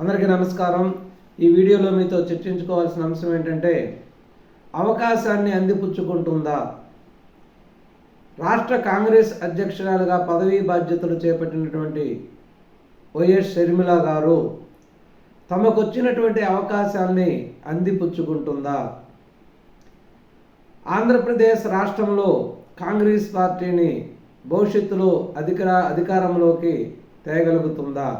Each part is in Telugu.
అందరికీ నమస్కారం. ఈ వీడియోలో మీతో చర్చించుకోవాల్సిన అంశం ఏంటంటే, అవకాశాన్ని అందిపుచ్చుకుంటుందా? రాష్ట్ర కాంగ్రెస్ అధ్యక్షురాలుగా పదవీ బాధ్యతలు చేపట్టినటువంటి వైఎస్ షర్మిల గారు తమకొచ్చినటువంటి అవకాశాన్ని అందిపుచ్చుకుంటుందా? ఆంధ్రప్రదేశ్ రాష్ట్రంలో కాంగ్రెస్ పార్టీని భవిష్యత్తులో అధికారంలోకి తేగలుగుతుందా?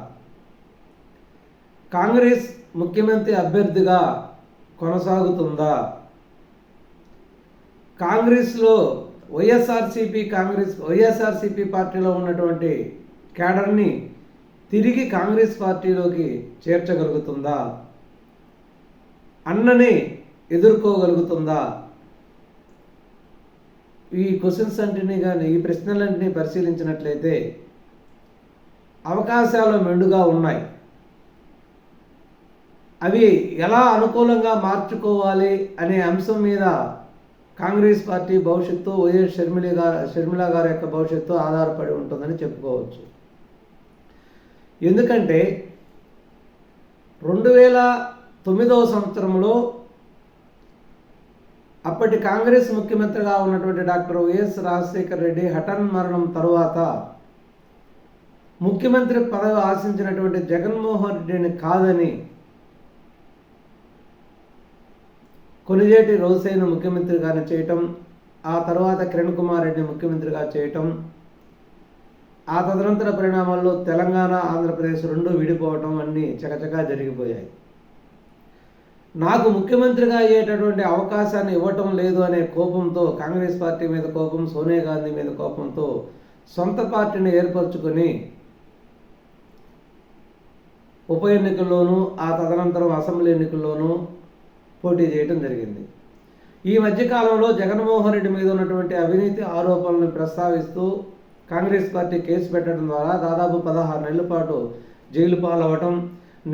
కాంగ్రెస్ ముఖ్యమంత్రి అభ్యర్థిగా కొనసాగుతుందా? కాంగ్రెస్లో వైఎస్ఆర్సీపీ పార్టీలో ఉన్నటువంటి క్యాడర్ని తిరిగి కాంగ్రెస్ పార్టీలోకి చేర్చగలుగుతుందా? అన్నని ఎదుర్కోగలుగుతుందా? ఈ క్వశ్చన్స్ అంటిని కానీ ఈ ప్రశ్నలన్నింటినీ పరిశీలించినట్లయితే అవకాశాలు మెండుగా ఉన్నాయి. అవి ఎలా అనుకూలంగా మార్చుకోవాలి అనే అంశం మీద కాంగ్రెస్ పార్టీ భవిష్యత్తు, వైఎస్ షర్మిల గారి యొక్క భవిష్యత్తు ఆధారపడి ఉంటుందని చెప్పుకోవచ్చు. ఎందుకంటే 2009 సంవత్సరంలో అప్పటి కాంగ్రెస్ ముఖ్యమంత్రిగా ఉన్నటువంటి డాక్టర్ వైఎస్ రాజశేఖర రెడ్డి హఠాన్మరణం తరువాత ముఖ్యమంత్రి పదవి ఆశించినటువంటి జగన్మోహన్ రెడ్డిని కాదని కొనిజేటి రోసయ్యను ముఖ్యమంత్రిగానే చేయటం, ఆ తర్వాత కిరణ్ కుమార్ రెడ్డిని ముఖ్యమంత్రిగా చేయటం, ఆ తదనంతర పరిణామాల్లో తెలంగాణ, ఆంధ్రప్రదేశ్ రెండు విడిపోవటం అన్నీ చకచకా జరిగిపోయాయి. నాకు ముఖ్యమంత్రిగా అయ్యేటటువంటి అవకాశాన్ని ఇవ్వటం లేదు అనే కోపంతో, కాంగ్రెస్ పార్టీ మీద కోపం, సోనియా గాంధీ మీద కోపంతో సొంత పార్టీని ఏర్పరచుకొని ఉప ఎన్నికల్లోనూ ఆ తదనంతరం అసెంబ్లీ ఎన్నికల్లోనూ పోటీ చేయడం జరిగింది. ఈ మధ్యకాలంలో జగన్మోహన్ రెడ్డి మీద ఉన్నటువంటి అవినీతి ఆరోపణలను ప్రస్తావిస్తూ కాంగ్రెస్ పార్టీ కేసు పెట్టడం ద్వారా దాదాపు 16 నెలల పాటు జైలు పాలవటం,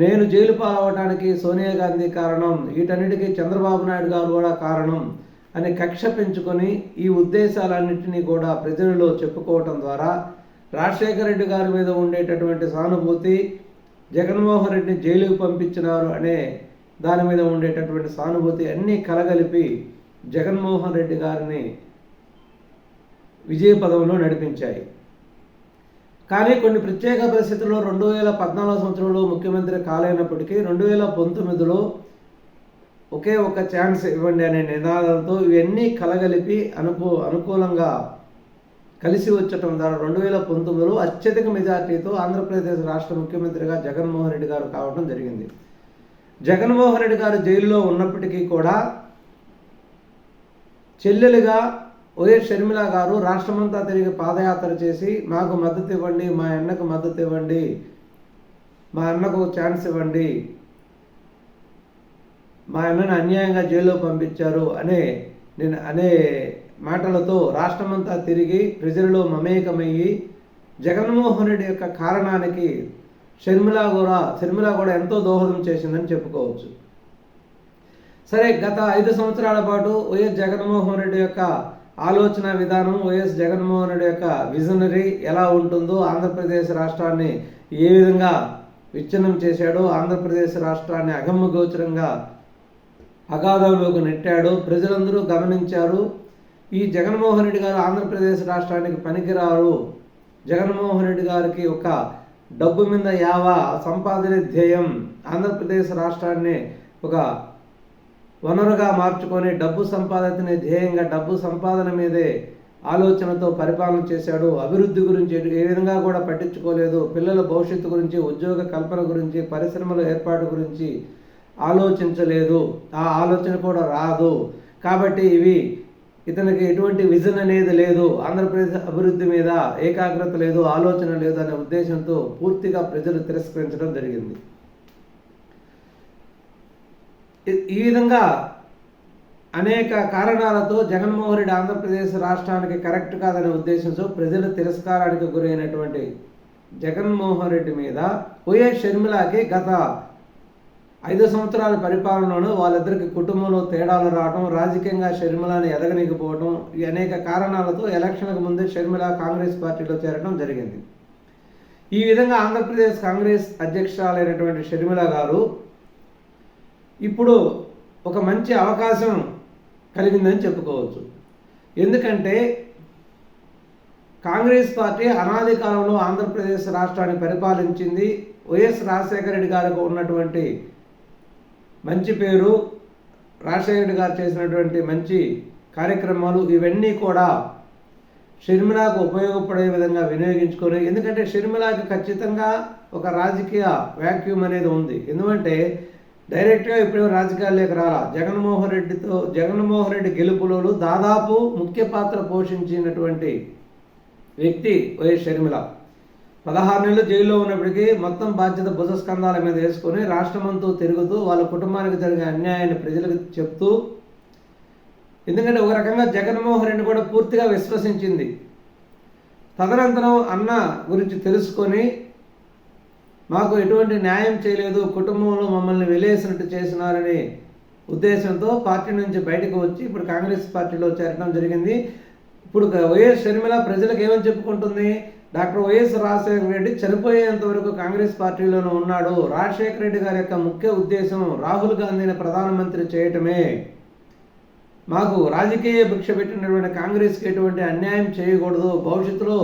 నేను జైలు పాలవటానికి సోనియా గాంధీ కారణం, వీటన్నిటికీ చంద్రబాబు నాయుడు గారు కూడా కారణం అని కక్ష పెంచుకొని ఈ ఉద్దేశాలన్నింటినీ కూడా ప్రజలలో చెప్పుకోవటం ద్వారా రాజశేఖర రెడ్డి గారి మీద ఉండేటటువంటి సానుభూతి, జగన్మోహన్ రెడ్డిని జైలుకు పంపించినారు అనే దాని మీద ఉండేటటువంటి సానుభూతి అన్నీ కలగలిపి జగన్మోహన్ రెడ్డి గారిని విజయ పదంలో నడిపించాయి. కానీ కొన్ని ప్రత్యేక పరిస్థితుల్లో 2014 సంవత్సరంలో ముఖ్యమంత్రి కాలేనప్పటికీ 2019లో ఒకే ఒక ఛాన్స్ ఇవ్వండి అనే నినాదంతో ఇవన్నీ కలగలిపి అనుకూలంగా కలిసి వచ్చటం ద్వారా 2019లో అత్యధిక మెజార్టీతో ఆంధ్రప్రదేశ్ రాష్ట్ర ముఖ్యమంత్రిగా జగన్మోహన్ రెడ్డి గారు కావడం జరిగింది. జగన్మోహన్ రెడ్డి గారు జైలులో ఉన్నప్పటికీ కూడా చెల్లెలుగా వైఎస్ షర్మిల గారు రాష్ట్రమంతా తిరిగి పాదయాత్ర చేసి మాకు మద్దతు ఇవ్వండి, మా అన్నకు మద్దతు ఇవ్వండి, మా అన్నకు ఛాన్స్ ఇవ్వండి, మా అన్నను అన్యాయంగా జైల్లో పంపించారు అనే మాటలతో రాష్ట్రమంతా తిరిగి ప్రజలలో మమేకమయ్యి జగన్మోహన్ రెడ్డి యొక్క కారణానికి షర్మిల కూడా ఎంతో దోహదం చేసిందని చెప్పుకోవచ్చు. సరే, గత 5 సంవత్సరాల పాటు వైఎస్ జగన్మోహన్ రెడ్డి యొక్క ఆలోచన విధానం, వైఎస్ జగన్మోహన్ రెడ్డి యొక్క విజనరీ ఎలా ఉంటుందో, ఆంధ్రప్రదేశ్ రాష్ట్రాన్ని ఏ విధంగా విచ్ఛిన్నం చేశాడో, ఆంధ్రప్రదేశ్ రాష్ట్రాన్ని అగమ్యగోచరంగా అగాధంలోకి నెట్టాడో ప్రజలందరూ గమనించారు. ఈ జగన్మోహన్ రెడ్డి గారు ఆంధ్రప్రదేశ్ రాష్ట్రానికి పనికిరారు, జగన్మోహన్ రెడ్డి గారికి ఒక డబ్బు మీద సంపాదన ధ్యేయం, ఆంధ్రప్రదేశ్ రాష్ట్రాన్ని ఒక వనరుగా మార్చుకొని డబ్బు సంపాదనే ధ్యేయంగా డబ్బు సంపాదన మీదే ఆలోచనతో పరిపాలన చేశాడు. అభివృద్ధి గురించి ఏ విధంగా కూడా పట్టించుకోలేదు. పిల్లల భవిష్యత్తు గురించి, ఉద్యోగ కల్పన గురించి, పరిశ్రమల ఏర్పాటు గురించి ఆలోచించలేదు. ఆ ఆలోచన కూడా రాదు. కాబట్టి ఇతనికి ఎటువంటి విజన్ అనేది లేదు, ఆంధ్రప్రదేశ్ అభివృద్ధి మీద ఏకాగ్రత లేదు, ఆలోచన లేదు అనే ఉద్దేశంతో పూర్తిగా ప్రజలు తిరస్కరించడం జరిగింది. ఈ విధంగా అనేక కారణాలతో జగన్మోహన్ రెడ్డి ఆంధ్రప్రదేశ్ రాష్ట్రానికి కరెక్ట్ కాదనే ఉద్దేశంతో ప్రజల తిరస్కారానికి గురైనటువంటి జగన్మోహన్ రెడ్డి మీద వైఎస్ షర్మిలకి గత 5 సంవత్సరాల పరిపాలనలోనూ వాళ్ళిద్దరికి కుటుంబంలో తేడాలు రావడం, రాజకీయంగా షర్మిలని ఎదగనికపోవడం, ఈ అనేక కారణాలతో ఎలక్షన్లకు ముందే షర్మిల కాంగ్రెస్ పార్టీలో చేరడం జరిగింది. ఈ విధంగా ఆంధ్రప్రదేశ్ కాంగ్రెస్ అధ్యక్షురాలైనటువంటి షర్మిల గారు ఇప్పుడు ఒక మంచి అవకాశం కలిగిందని చెప్పుకోవచ్చు. ఎందుకంటే కాంగ్రెస్ పార్టీ అనాది కాలంలో ఆంధ్రప్రదేశ్ రాష్ట్రాన్ని పరిపాలించింది. వైఎస్ రాజశేఖర రెడ్డి గారికి ఉన్నటువంటి మంచి పేరు, రాజశేఖర రెడ్డి గారు చేసినటువంటి మంచి కార్యక్రమాలు ఇవన్నీ కూడా షర్మిలకు ఉపయోగపడే విధంగా వినియోగించుకొని, ఎందుకంటే షర్మిలకి ఖచ్చితంగా ఒక రాజకీయ వ్యాక్యూమ్ అనేది ఉంది. ఎందుకంటే డైరెక్ట్గా ఇప్పుడు రాజకీయాల్లోకి రాలా. జగన్మోహన్ రెడ్డి గెలుపులో దాదాపు ముఖ్య పాత్ర పోషించినటువంటి వ్యక్తి వైఎస్ షర్మిల. 16 నెలలు జైల్లో ఉన్నప్పటికీ మొత్తం బాధ్యత భుజస్కంధాల మీద వేసుకొని రాష్ట్రమంతా తిరుగుతూ వాళ్ళ కుటుంబానికి జరిగే అన్యాయాన్ని ప్రజలకు చెప్తూ, ఎందుకంటే ఒక రకంగా జగన్మోహన్ రెడ్డి కూడా పూర్తిగా విశ్వసించింది. తదనంతరం అన్న గురించి తెలుసుకొని మాకు ఎటువంటి న్యాయం చేయలేదు, కుటుంబంలో మమ్మల్ని వెలేసినట్టు చేసినారనే ఉద్దేశంతో పార్టీ నుంచి బయటకు వచ్చి ఇప్పుడు కాంగ్రెస్ పార్టీలో చేరడం జరిగింది. ఇప్పుడు వైఎస్ షర్మిల ప్రజలకు ఏమని చెప్పుకుంటుంది? డాక్టర్ వైఎస్ రాజశేఖర రెడ్డి చనిపోయేంత వరకు కాంగ్రెస్ పార్టీలోనే ఉన్నాడు. రాజశేఖర రెడ్డి గారి యొక్క ముఖ్య ఉద్దేశం రాహుల్ గాంధీని ప్రధానమంత్రి చేయటమే. మాకు రాజకీయ భిక్ష పెట్టినటువంటి కాంగ్రెస్కి ఎటువంటి అన్యాయం చేయకూడదు, భవిష్యత్తులో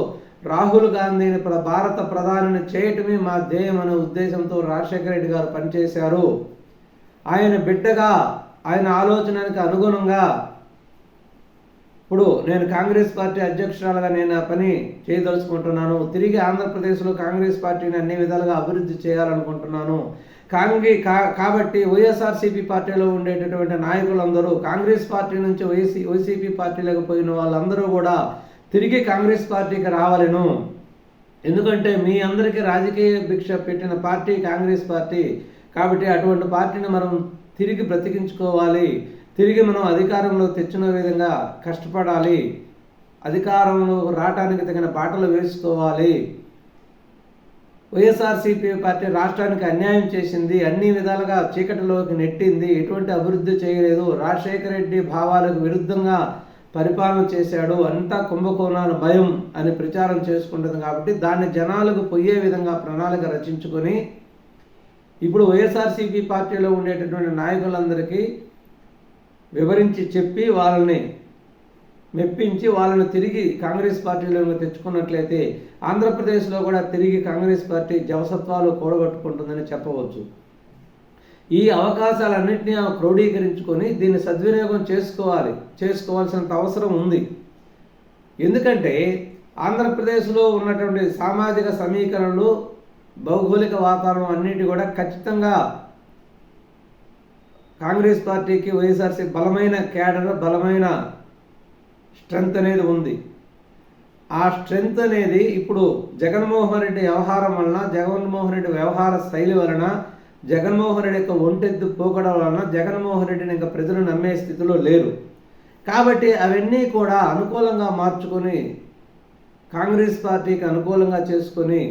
రాహుల్ గాంధీని భారత ప్రధానిని చేయటమే మా ధ్యేయం అనే ఉద్దేశంతో రాజశేఖర రెడ్డి గారు పనిచేశారు. ఆయన బిడ్డగా, ఆయన ఆలోచనకి అనుగుణంగా ఇప్పుడు నేను కాంగ్రెస్ పార్టీ అధ్యక్షురాలుగా నేను ఆ పని చేయదలుచుకుంటున్నాను. తిరిగి ఆంధ్రప్రదేశ్లో కాంగ్రెస్ పార్టీని అన్ని విధాలుగా అభివృద్ధి చేయాలనుకుంటున్నాను. కాబట్టి వైఎస్ఆర్సీపీ పార్టీలో ఉండేటటువంటి నాయకులందరూ కాంగ్రెస్ పార్టీ నుంచి వైసీపీ పార్టీలకు పోయిన వాళ్ళందరూ కూడా తిరిగి కాంగ్రెస్ పార్టీకి రావాలను. ఎందుకంటే మీ అందరికీ రాజకీయ భిక్ష పెట్టిన పార్టీ కాంగ్రెస్ పార్టీ. కాబట్టి అటువంటి పార్టీని మనం తిరిగి బ్రతికించుకోవాలి, తిరిగి మనం అధికారంలో తెచ్చిన విధంగా కష్టపడాలి, అధికారంలో రావడానికి తగిన బాటలు వేసుకోవాలి. వైఎస్ఆర్సీపీ పార్టీ రాష్ట్రానికి అన్యాయం చేసింది, అన్ని విధాలుగా చీకటిలోకి నెట్టింది, ఎటువంటి అభివృద్ధి చేయలేదు, రాజశేఖర రెడ్డి భావాలకు విరుద్ధంగా పరిపాలన చేశాడు, అంతా కుంభకోణాలు భయం అని ప్రచారం చేసుకుంటుంది. కాబట్టి దాన్ని జనాలకు పోయే విధంగా ప్రణాళిక రచించుకొని ఇప్పుడు వైఎస్ఆర్సీపీ పార్టీలో ఉండేటటువంటి నాయకులందరికీ వివరించి చెప్పి వాళ్ళని మెప్పించి వాళ్ళని తిరిగి కాంగ్రెస్ పార్టీలోకి తెచ్చుకున్నట్లయితే ఆంధ్రప్రదేశ్లో కూడా తిరిగి కాంగ్రెస్ పార్టీ జవసత్వాలు కూడగట్టుకుంటుందని చెప్పవచ్చు. ఈ అవకాశాలన్నింటినీ క్రోడీకరించుకొని దీన్ని సద్వినియోగం చేసుకోవాల్సినంత అవసరం ఉంది. ఎందుకంటే ఆంధ్రప్రదేశ్లో ఉన్నటువంటి సామాజిక సమీకరణలు, భౌగోళిక వాతావరణం అన్నిటి కూడా ఖచ్చితంగా కాంగ్రెస్ పార్టీకి వైఎస్ఆర్సీ బలమైన క్యాడర్, బలమైన స్ట్రెంగ్త్ అనేది ఉంది. ఆ స్ట్రెంగ్త్ అనేది ఇప్పుడు జగన్మోహన్ రెడ్డి వ్యవహారం వలన, జగన్మోహన్ రెడ్డి వ్యవహార శైలి వలన, జగన్మోహన్ రెడ్డి యొక్క ఒంటెద్దు పోకడం వలన జగన్మోహన్ రెడ్డిని ఇంకా ప్రజలు నమ్మే స్థితిలో లేరు. కాబట్టి అవన్నీ కూడా అనుకూలంగా మార్చుకొని కాంగ్రెస్ పార్టీకి అనుకూలంగా చేసుకొని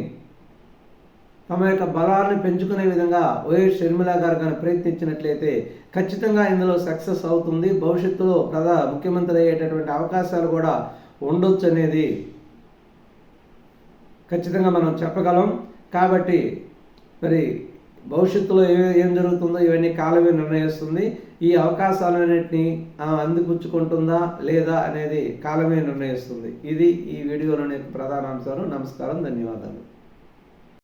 తమ యొక్క బలాన్ని పెంచుకునే విధంగా వైఎస్ షర్మిల గారు కానీ ప్రయత్నించినట్లయితే ఖచ్చితంగా ఇందులో సక్సెస్ అవుతుంది. భవిష్యత్తులో ముఖ్యమంత్రి అయ్యేటటువంటి అవకాశాలు కూడా ఉండొచ్చు అనేది ఖచ్చితంగా మనం చెప్పగలం. కాబట్టి మరి భవిష్యత్తులో ఏం జరుగుతుందో ఇవన్నీ కాలమే నిర్ణయిస్తుంది. ఈ అవకాశాలన్నింటినీ అందిపుచ్చుకుంటుందా లేదా అనేది కాలమే నిర్ణయిస్తుంది. ఇది ఈ వీడియోలోని ప్రధాన అంశాలు. నమస్కారం, ధన్యవాదాలు.